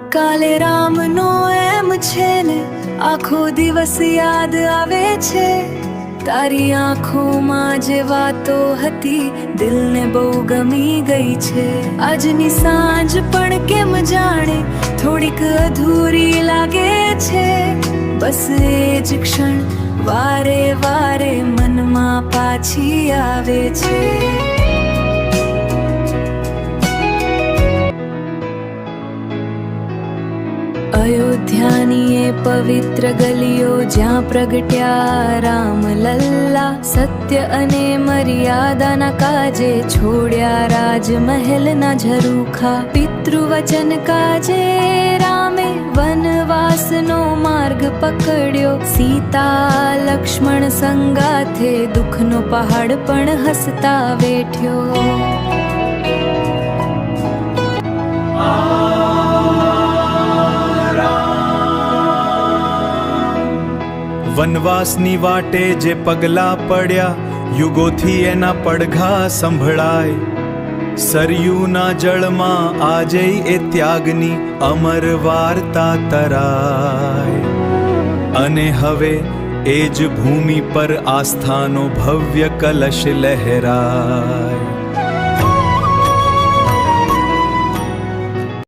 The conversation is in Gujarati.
કાલે રામનો એમ છે ને આખો દિવસ યાદ આવે છે, તારી આંખોમાં જે વાતો હતી દિલને બહુ ગમી ગઈ છે. આજની સાંજ પણ કેમ જાણે થોડીક અધૂરી લાગે છે, બસ એ જ ક્ષણ વારે વારે મનમાં પાછી આવે છે. અયોધ્યાની એ પવિત્ર ગલીઓ જ્યાં પ્રગટ્યા રામ લલ્લા, સત્ય અને મર્યાદાના કાજે છોડ્યા રાજમહેલના ઝરૂખા. પિતૃવચન કાજે રામે વનવાસનો માર્ગ પકડ્યો, સીતા લક્ષ્મણ સંગાથે દુઃખનો પહાડ પણ હસતા વેઠ્યો. વનવાસની વાટે જે પગલા પડ્યા, યુગોથી એના પડઘા સંભળાય. સરયુના જળમાં આજે એ ત્યાગની અમર વાર્તા તરાય. અને હવે એ જ ભૂમિ પર આસ્થાનો ભવ્ય કલશ લહેરાય.